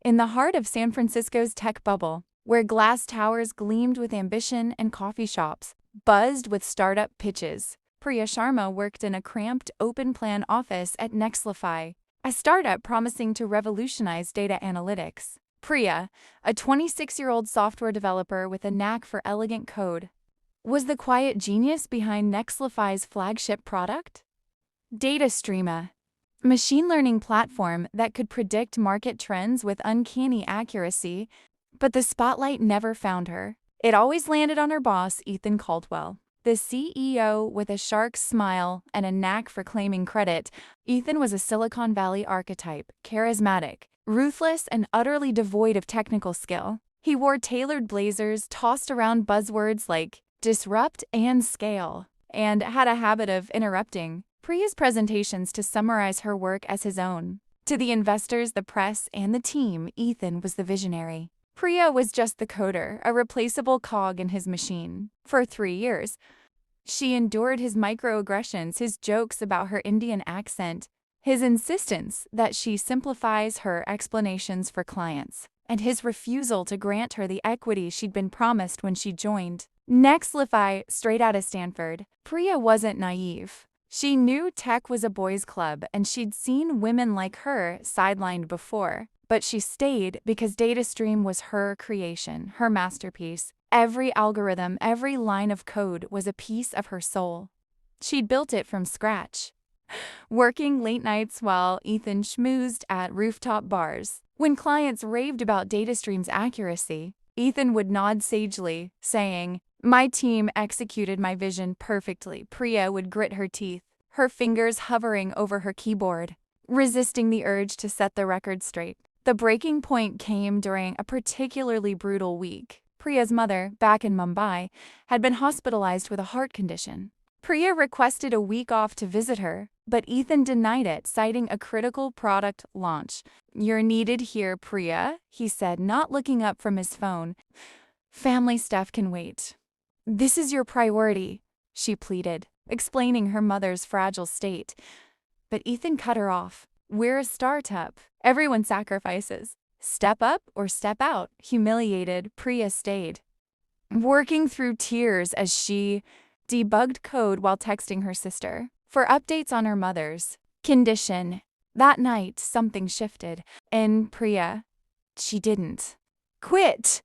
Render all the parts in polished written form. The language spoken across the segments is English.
in the heart of San Francisco's tech bubble, where glass towers gleamed with ambition and coffee shops buzzed with startup pitches. Priya Sharma worked in a cramped, open-plan office at Nextlify, a startup promising to revolutionize data analytics. Priya, a 26-year-old software developer with a knack for elegant code, was the quiet genius behind Nextlify's flagship product. DataStream, a machine learning platform that could predict market trends with uncanny accuracy, but the spotlight never found her. It always landed on her boss, Ethan Caldwell, the CEO with a shark smile and a knack for claiming credit. Ethan was a Silicon Valley archetype, charismatic, ruthless, and utterly devoid of technical skill. He wore tailored blazers, tossed around buzzwords like disrupt and scale, and had a habit of interrupting Priya's presentations to summarize her work as his own. To the investors, the press, and the team, Ethan was the visionary. Priya was just the coder, a replaceable cog in his machine. For 3 years, she endured his microaggressions, his jokes about her Indian accent, his insistence that she simplifies her explanations for clients, and his refusal to grant her the equity she'd been promised when she joined Nextlify straight out of Stanford. Priya wasn't naive. She knew tech was a boys' club, and she'd seen women like her sidelined before. But she stayed because DataStream was her creation, her masterpiece. Every algorithm, every line of code was a piece of her soul. She'd built it from scratch, working late nights while Ethan schmoozed at rooftop bars. When clients raved about DataStream's accuracy, Ethan would nod sagely, saying, "My team executed my vision perfectly." Priya would grit her teeth, her fingers hovering over her keyboard, resisting the urge to set the record straight. The breaking point came during a particularly brutal week. Priya's mother, back in Mumbai, had been hospitalized with a heart condition. Priya requested a week off to visit her, but Ethan denied it, citing a critical product launch. "You're needed here, Priya," he said, not looking up from his phone. "Family stuff can wait." "This is your priority," she pleaded, explaining her mother's fragile state. But Ethan cut her off. "We're a startup. Everyone sacrifices. Step up or step out." Humiliated, Priya stayed, working through tears as she debugged code while texting her sister for updates on her mother's condition. That night, something shifted, and Priya, she didn't quit.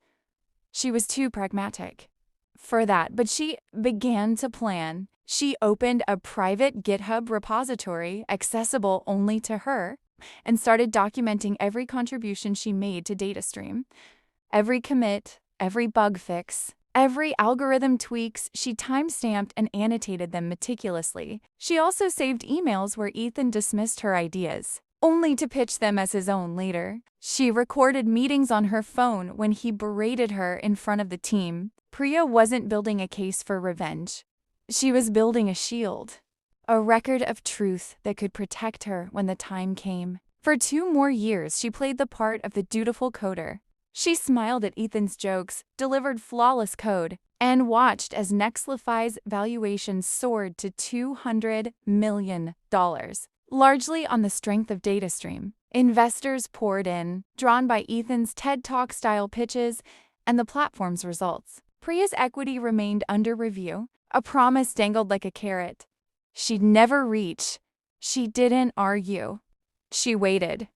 She was too pragmatic for that, but she began to plan. She opened a private GitHub repository accessible only to her and started documenting every contribution she made to DataStream. Every commit, every bug fix, every algorithm tweaks, she timestamped and annotated them meticulously. She also saved emails where Ethan dismissed her ideas, only to pitch them as his own later. She recorded meetings on her phone when he berated her in front of the team. Priya wasn't building a case for revenge. She was building a shield, a record of truth that could protect her when the time came. For 2 more years, she played the part of the dutiful coder. She smiled at Ethan's jokes, delivered flawless code, and watched as Nextlify's valuation soared to $200 million, largely on the strength of DataStream. Investors poured in, drawn by Ethan's TED Talk-style pitches and the platform's results. Priya's equity remained under review, a promise dangled like a carrot. She'd never reach. She didn't argue. She waited.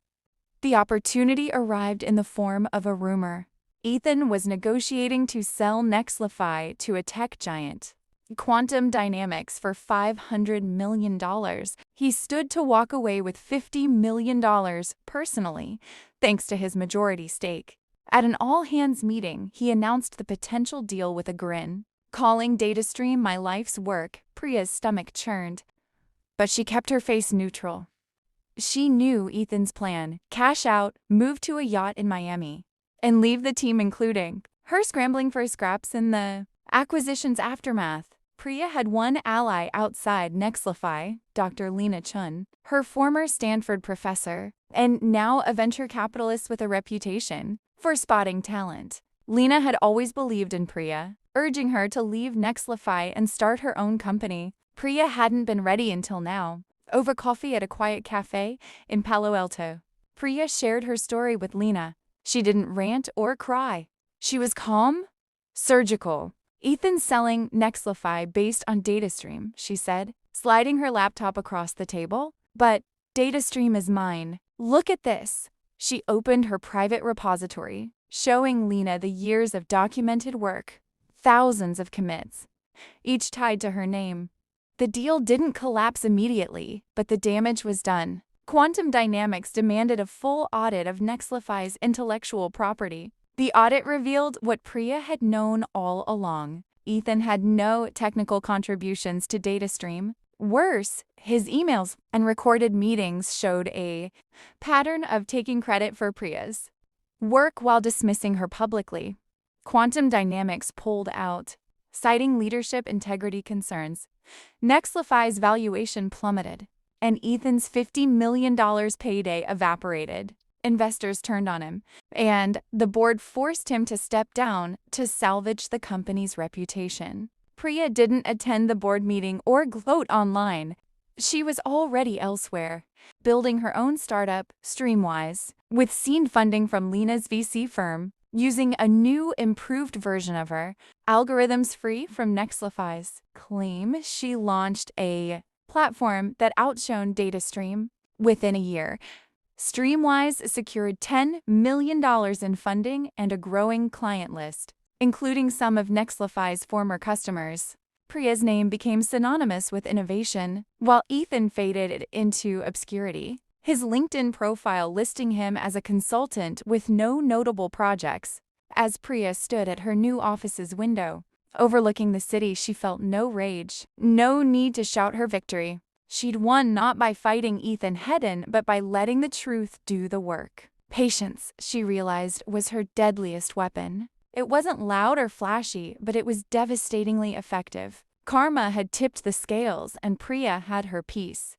The opportunity arrived in the form of a rumor. Ethan was negotiating to sell Nextlify to a tech giant, Quantum Dynamics, for $500 million. He stood to walk away with $50 million personally, thanks to his majority stake. At an all-hands meeting, he announced the potential deal with a grin. Calling DataStream my life's work, Priya's stomach churned. But she kept her face neutral. She knew Ethan's plan: cash out, move to a yacht in Miami, and leave the team, including her, scrambling for scraps in the acquisition's aftermath. Priya had one ally outside Nextlify, Dr. Lena Chun, her former Stanford professor, and now a venture capitalist with a reputation for spotting talent. Lena had always believed in Priya, urging her to leave Nextlify and start her own company. Priya hadn't been ready until now. Over coffee at a quiet cafe in Palo Alto, Priya shared her story with Lena, She didn't rant or cry. She was calm, surgical. "Ethan's selling Nexlify based on DataStream," she said, sliding her laptop across the table. "But DataStream is mine. Look at this." She opened her private repository, showing Lena the years of documented work, thousands of commits, each tied to her name. The deal didn't collapse immediately, but the damage was done. Quantum Dynamics demanded a full audit of Nexlify's intellectual property. The audit revealed what Priya had known all along. Ethan had no technical contributions to DataStream. Worse, his emails and recorded meetings showed a pattern of taking credit for Priya's work while dismissing her publicly. Quantum Dynamics pulled out, citing leadership integrity concerns. Nexlify's valuation plummeted, and Ethan's $50 million payday evaporated. Investors turned on him, and the board forced him to step down to salvage the company's reputation. Priya didn't attend the board meeting or gloat online. She was already elsewhere, building her own startup, Streamwise, with seed funding from Lena's VC firm, using a new, improved version of her algorithms free from Nexlify's claim. She launched a platform that outshone DataStream. Within a year, Streamwise secured $10 million in funding and a growing client list, including some of Nexlify's former customers. Priya's name became synonymous with innovation, while Ethan faded into obscurity, his LinkedIn profile listing him as a consultant with no notable projects. As Priya stood at her new office's window, overlooking the city, she felt no rage, no need to shout her victory. She'd won not by fighting Ethan head-on, but by letting the truth do the work. Patience, she realized, was her deadliest weapon. It wasn't loud or flashy, but it was devastatingly effective. Karma had tipped the scales, and Priya had her peace.